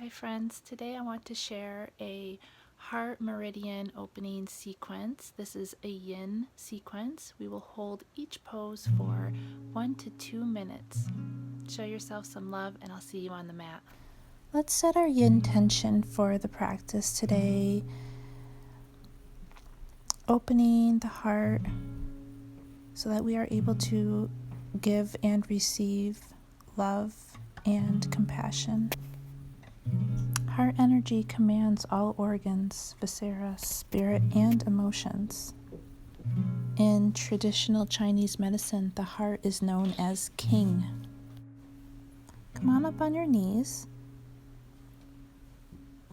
Hi friends, today I want to share a heart meridian opening sequence. This is a yin sequence. We will hold each pose for 1 to 2 minutes. Show yourself some love and I'll see you on the mat. Let's set our yin intention for the practice today. Opening the heart so that we are able to give and receive love and compassion. Heart energy commands all organs, viscera, spirit, and emotions. In traditional Chinese medicine, the heart is known as king. Come on up on your knees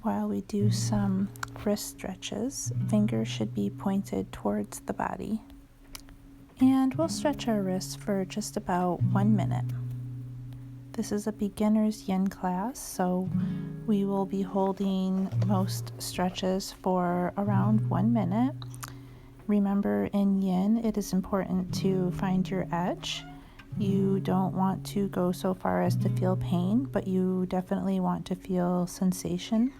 while we do some wrist stretches. Fingers should be pointed towards the body. And we'll stretch our wrists for just about 1 minute. This is a beginner's yin class, so we will be holding most stretches for around 1 minute. Remember, in yin, it is important to find your edge. You don't want to go so far as to feel pain, but you definitely want to feel sensation.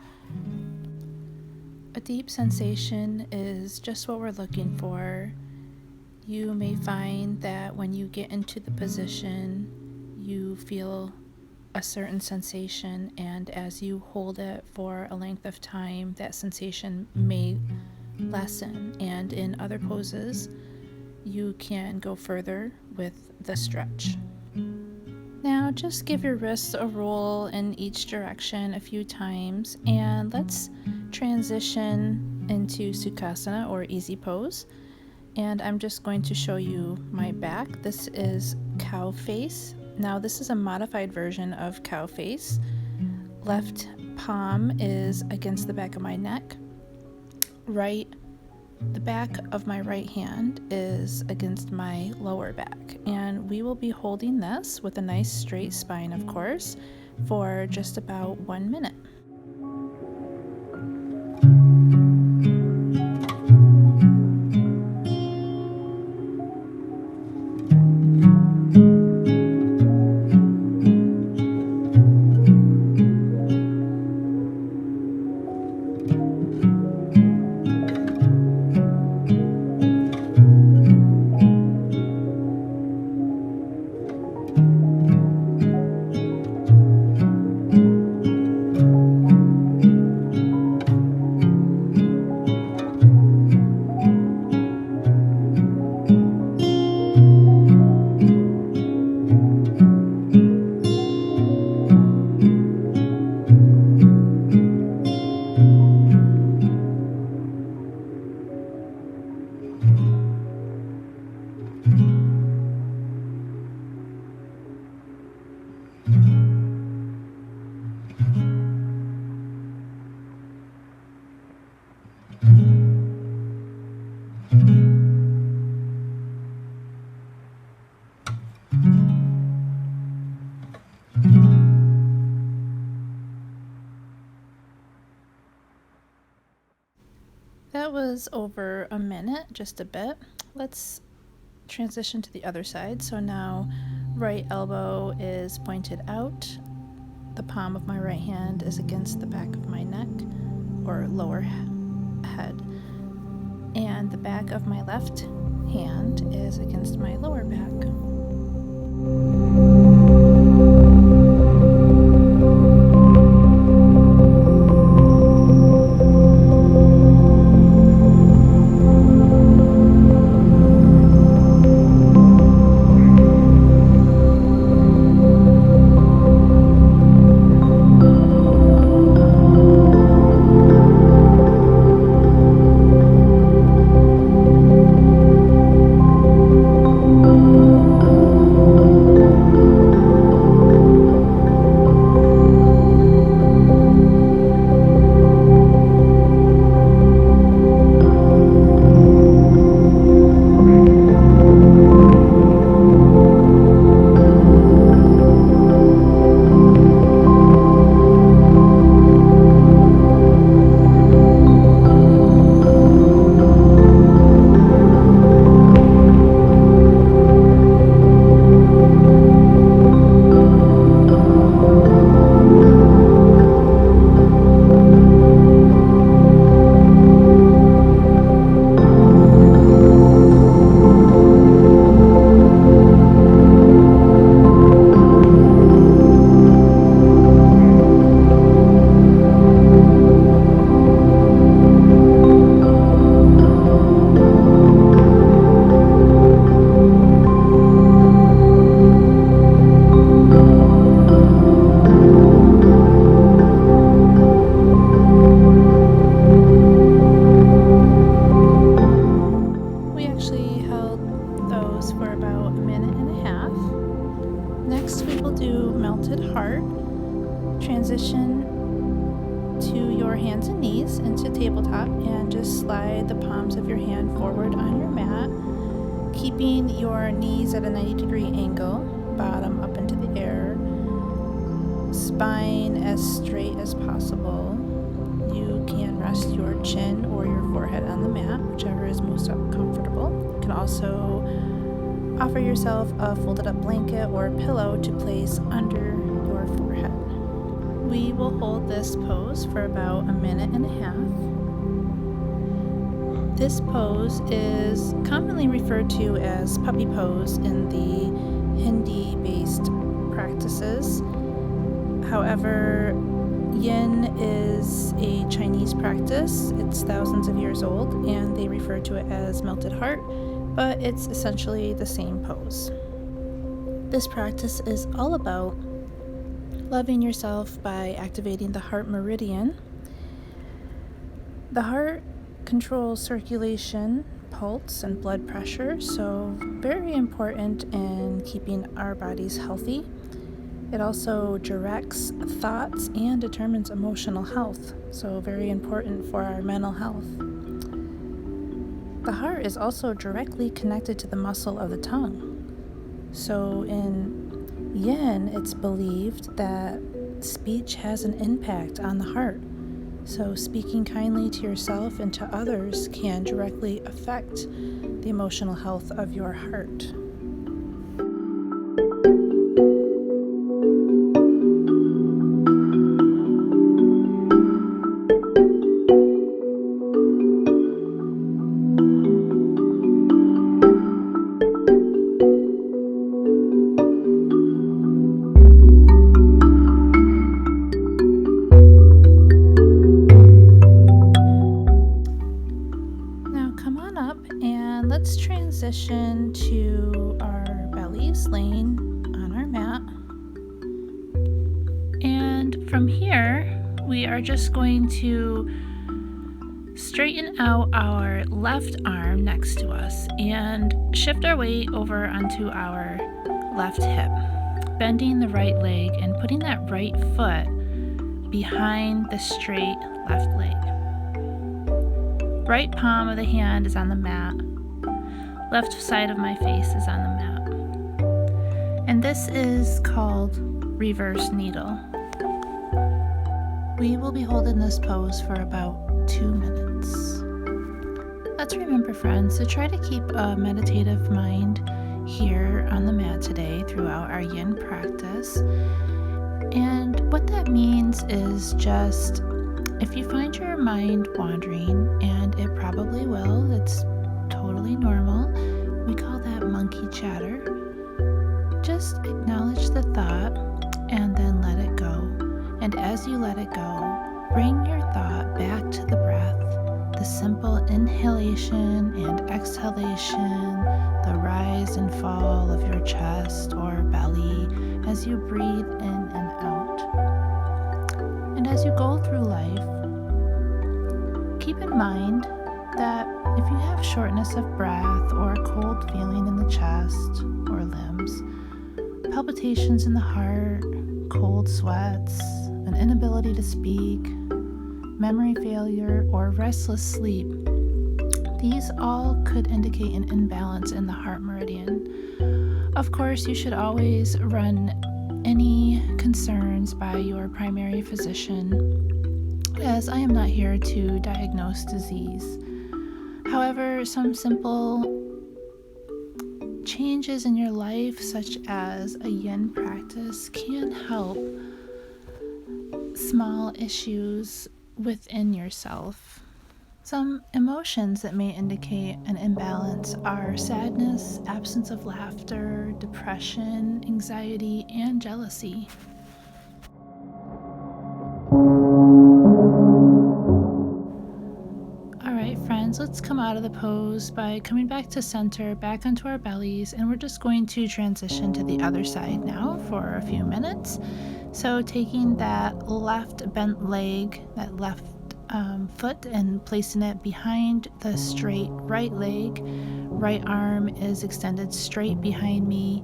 A deep sensation is just what we're looking for. You may find that when you get into the position, you feel a certain sensation, and as you hold it for a length of time, that sensation may lessen, and in other poses you can go further with the stretch. Now just give your wrists a roll in each direction a few times, and let's transition into Sukhasana, or easy pose. And I'm just going to show you my back. This is cow face. Now this is a modified version of cow face. Left palm is against the back of my neck. The back of my right hand is against my lower back. And we will be holding this with a nice straight spine, of course, for just about 1 minute. That was over a minute, just a bit. Let's transition to the other side. So now right elbow is pointed out. The palm of my right hand is against the back of my neck, or lower head. And the back of my left hand is against my lower back. Transition to your hands and knees into tabletop and just slide the palms of your hand forward on your mat, keeping your knees at a 90-degree angle, bottom up into the air, spine as straight as possible. You can rest your chin or your forehead on the mat, whichever is most comfortable. You can also offer yourself a folded up blanket or pillow to place under your forehead. We will hold this pose for about a minute and a half. This pose is commonly referred to as puppy pose in the Hindi-based practices. However, Yin is a Chinese practice. It's thousands of years old, and they refer to it as melted heart, but it's essentially the same pose. This practice is all about loving yourself by activating the heart meridian. The heart controls circulation, pulse, and blood pressure, so very important in keeping our bodies healthy. It also directs thoughts and determines emotional health, so very important for our mental health. The heart is also directly connected to the muscle of the tongue. So in Yin, it's believed that speech has an impact on the heart. So speaking kindly to yourself and to others can directly affect the emotional health of your heart. Let's transition to our bellies laying on our mat. And from here, we are just going to straighten out our left arm next to us and shift our weight over onto our left hip, bending the right leg and putting that right foot behind the straight left leg. Right palm of the hand is on the mat. Left side of my face is on the mat. And this is called reverse needle. We will be holding this pose for about 2 minutes. Let's remember, friends, to try to keep a meditative mind here on the mat today throughout our Yin practice. And what that means is just, if you find your mind wandering, and it probably will, it's totally normal. We call that monkey chatter. Just acknowledge the thought and then let it go. And as you let it go, bring your thought back to the breath, the simple inhalation and exhalation, the rise and fall of your chest or belly as you breathe in and out. And as you go through life, keep in mind that if you have shortness of breath or a cold feeling in the chest or limbs, palpitations in the heart, cold sweats, an inability to speak, memory failure, or restless sleep, these all could indicate an imbalance in the heart meridian. Of course, you should always run any concerns by your primary physician, as I am not here to diagnose disease. However, some simple changes in your life, such as a Yin practice, can help small issues within yourself. Some emotions that may indicate an imbalance are sadness, absence of laughter, depression, anxiety, and jealousy. Alright, friends, let's come out of the pose by coming back to center, back onto our bellies, and we're just going to transition to the other side now for a few minutes. So taking that left bent leg, that left foot, and placing it behind the straight right leg. Right arm is extended straight behind me.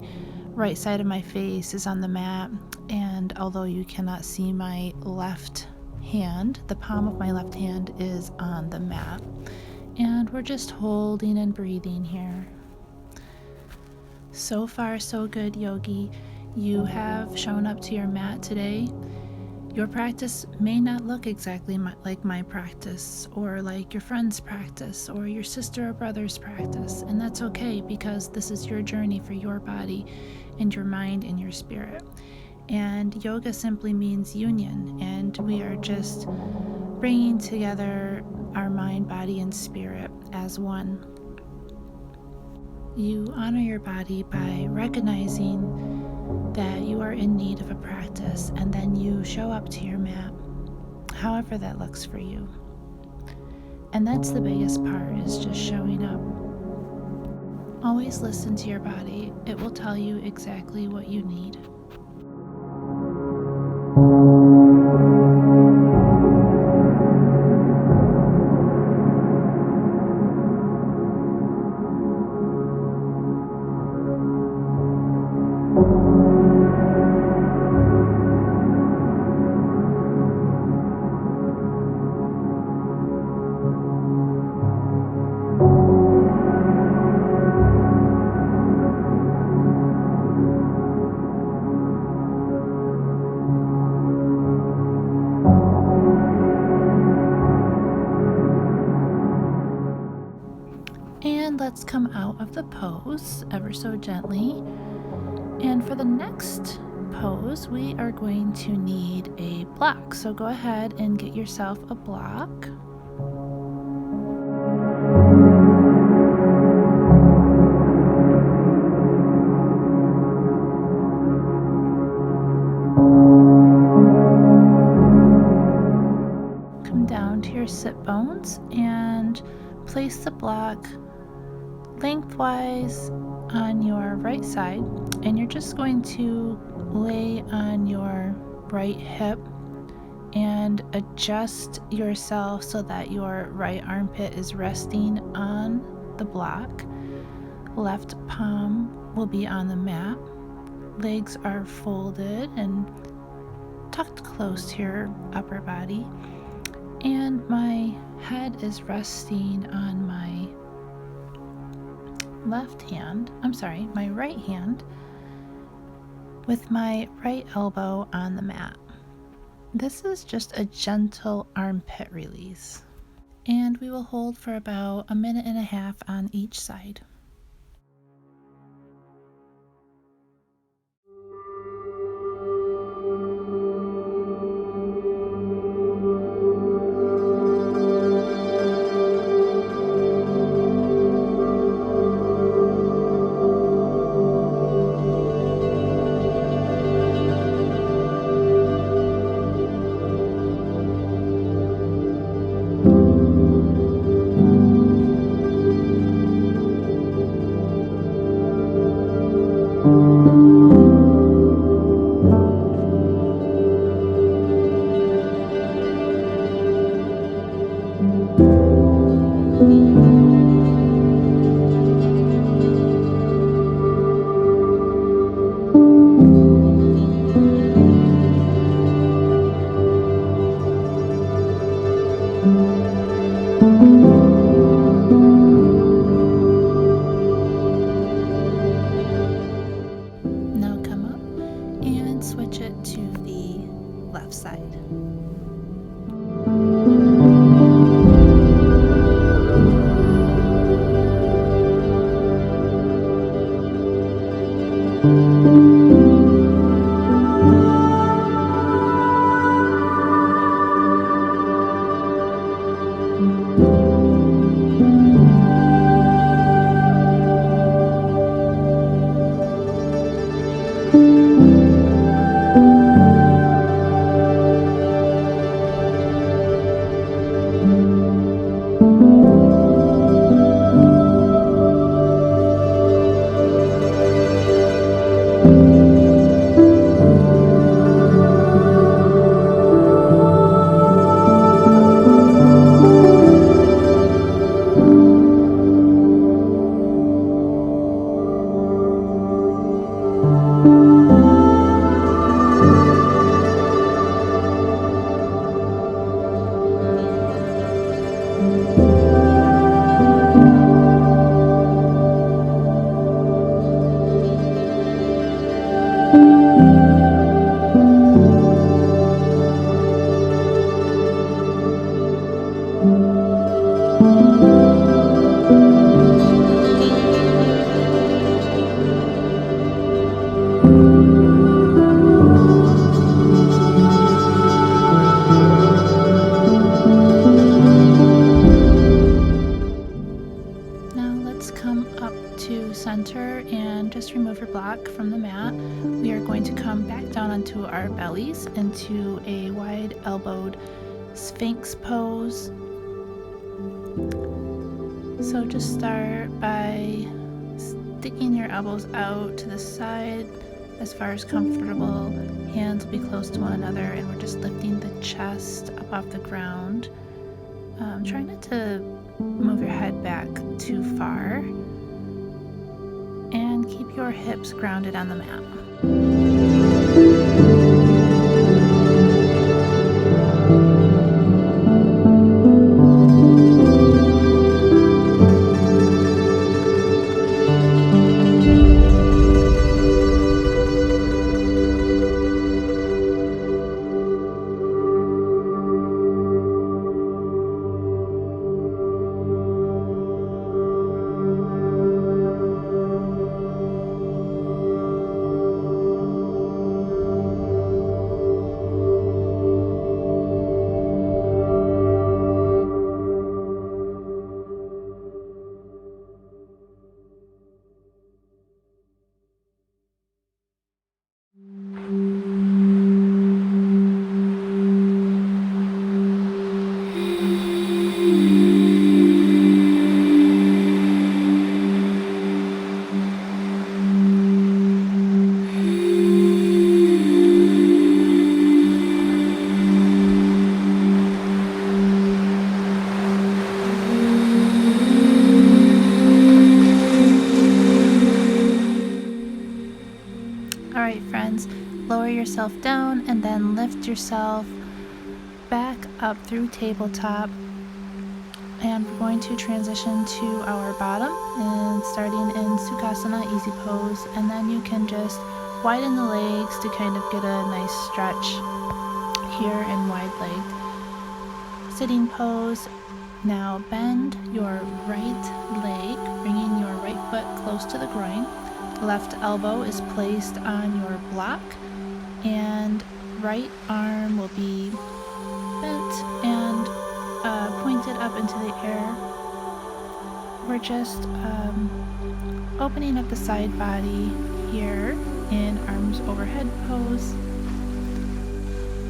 right side of my face is on the mat, and although you cannot see my left hand, the palm of my left hand is on the mat. And we're just holding and breathing here. So far, so good, yogi. You have shown up to your mat today. Your practice may not look exactly like my practice, or like your friend's practice, or your sister or brother's practice, and that's okay, because this is your journey for your body and your mind and your spirit. And yoga simply means union, and we are just bringing together our mind, body, and spirit as one. You honor your body by recognizing that you are in need of a practice, and then you show up to your mat, however that looks for you. And that's the biggest part, is just showing up. Always listen to your body. It will tell you exactly what you need. And let's come out of the pose ever so gently. And for the next pose, we are going to need a block. So go ahead and get yourself a block. Come down to your sit bones and place the block lengthwise on your right side, and you're just going to lay on your right hip and adjust yourself so that your right armpit is resting on the block. Left palm will be on the mat. Legs are folded and tucked close to your upper body, and my head is resting on my my right hand, with my right elbow on the mat. This is just a gentle armpit release, and we will hold for about 1.5 minutes on each side. Now come up and switch it to the left side. down onto our bellies into a wide elbowed Sphinx pose. So just start by sticking your elbows out to the side as far as comfortable. Hands will be close to one another, and we're just lifting the chest up off the ground. Try not to move your head back too far, and keep your hips grounded on the mat. Alright friends, lower yourself down and then lift yourself back up through tabletop, and we're going to transition to our bottom and starting in Sukhasana, easy pose, and then you can just widen the legs to kind of get a nice stretch here in wide leg. Sitting pose. Now bend your right leg, bringing your right foot close to the groin. Left elbow is placed on your block, and right arm will be bent and pointed up into the air. We're just opening up the side body here in arms overhead pose.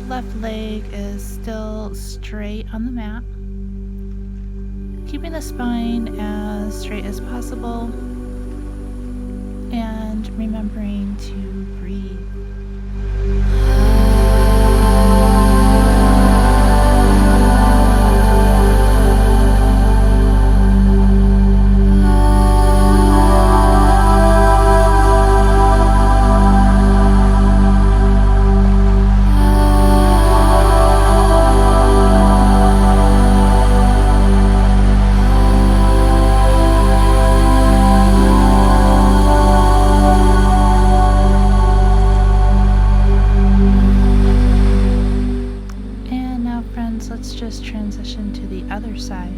Left leg is still straight on the mat. Keeping the spine as straight as possible and remembering to breathe. Let's just transition to the other side.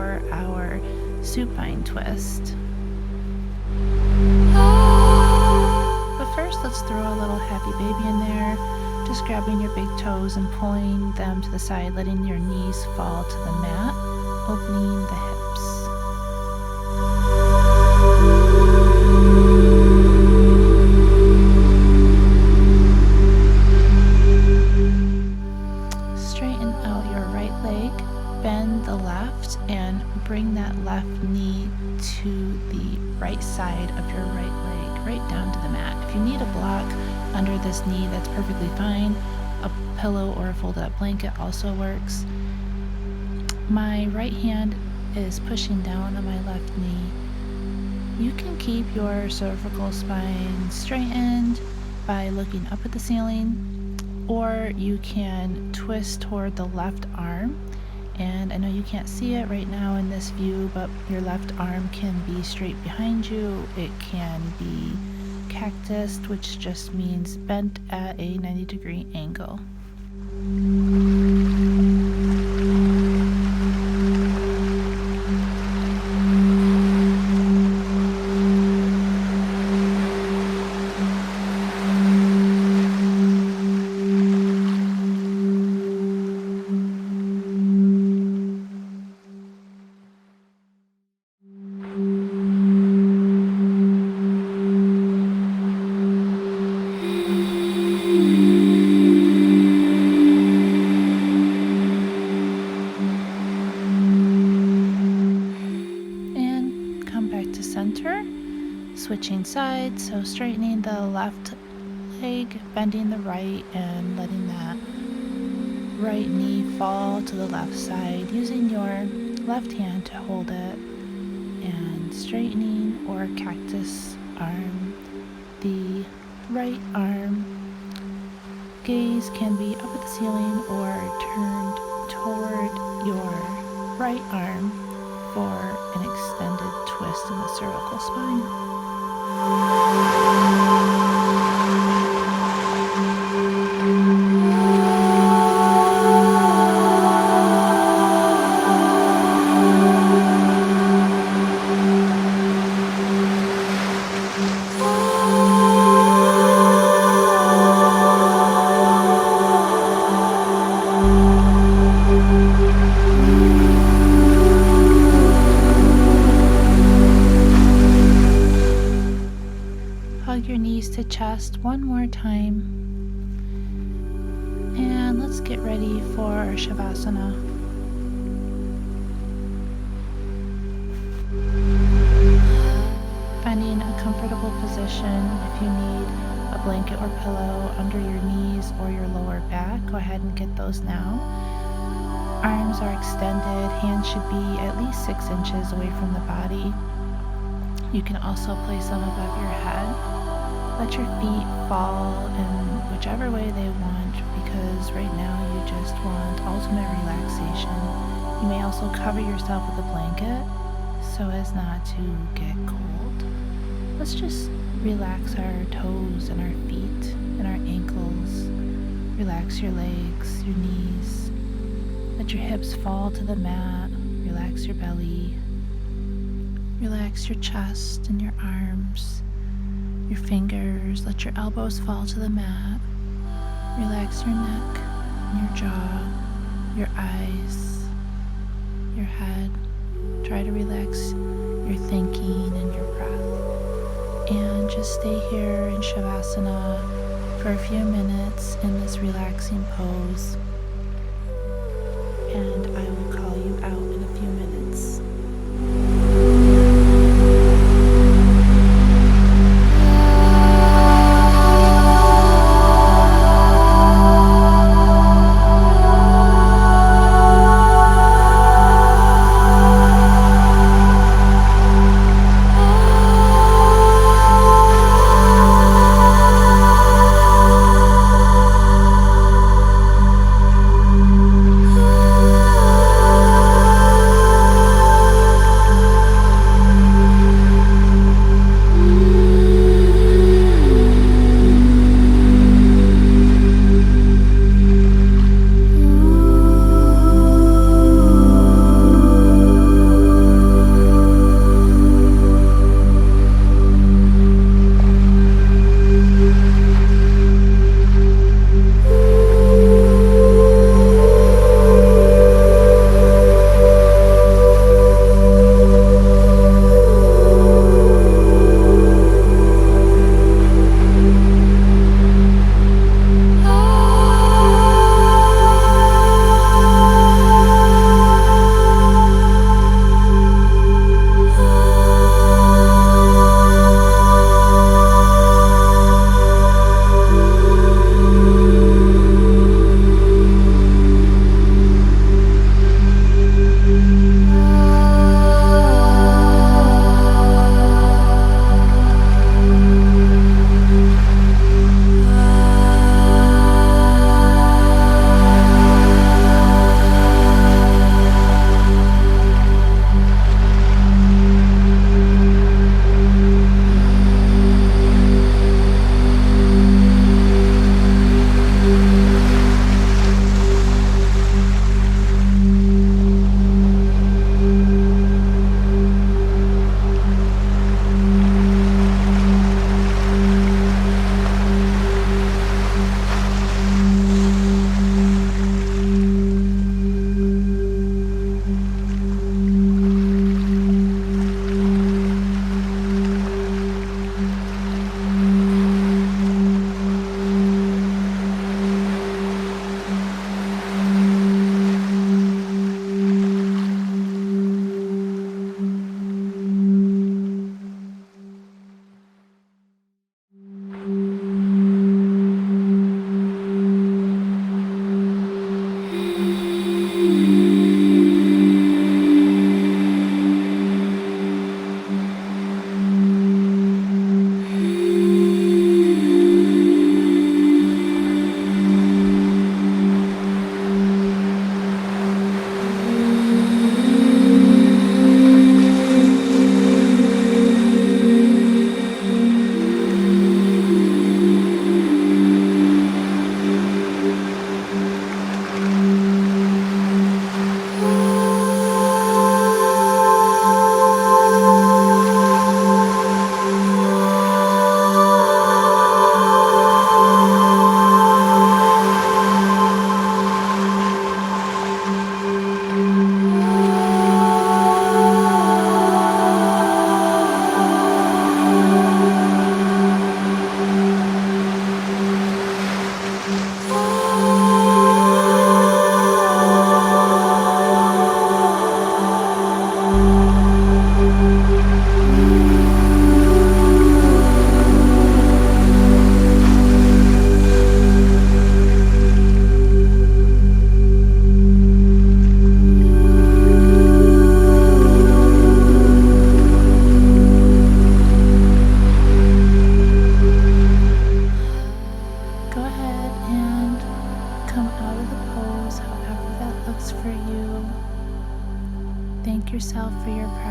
for our supine twist. But first, let's throw a little happy baby in there, just grabbing your big toes and pulling them to the side, letting your knees fall to the mat, opening the hips. Straighten out your right leg, bend the left, and bring that left knee to the right side of your right leg, right down to the mat. If you need a block under this knee, that's perfectly fine. A pillow or a folded up blanket also works. My right hand is pushing down on my left knee. You can keep your cervical spine straightened by looking up at the ceiling, or you can twist toward the left arm. And I know you can't see it right now in this view, but your left arm can be straight behind you. It can be cactused, which just means bent at a 90-degree angle. Center, switching sides, so straightening the left leg, bending the right, and letting that right knee fall to the left side, using your left hand to hold it, and straightening or cactus arm the right arm. Gaze can be up at the ceiling or turned toward your right arm for an extended twist in the cervical spine. Hug your knees to chest one more time. And let's get ready for Shavasana. Finding a comfortable position. If you need a blanket or pillow under your knees or your lower back, go ahead and get those now. Arms are extended. Hands should be at least 6 inches away from the body. You can also place them above your head. Let your feet fall in whichever way they want, because right now you just want ultimate relaxation. You may also cover yourself with a blanket so as not to get cold. Let's just relax our toes and our feet and our ankles. Relax your legs, your knees. Let your hips fall to the mat. Relax your belly. Relax your chest and your arms, your fingers. Let your elbows fall to the mat. Relax your neck, your jaw, your eyes, your head. Try to relax your thinking and your breath. And just stay here in Shavasana for a few minutes in this relaxing pose. And I will call you out in a few minutes.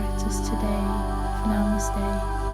practice today. Namaste.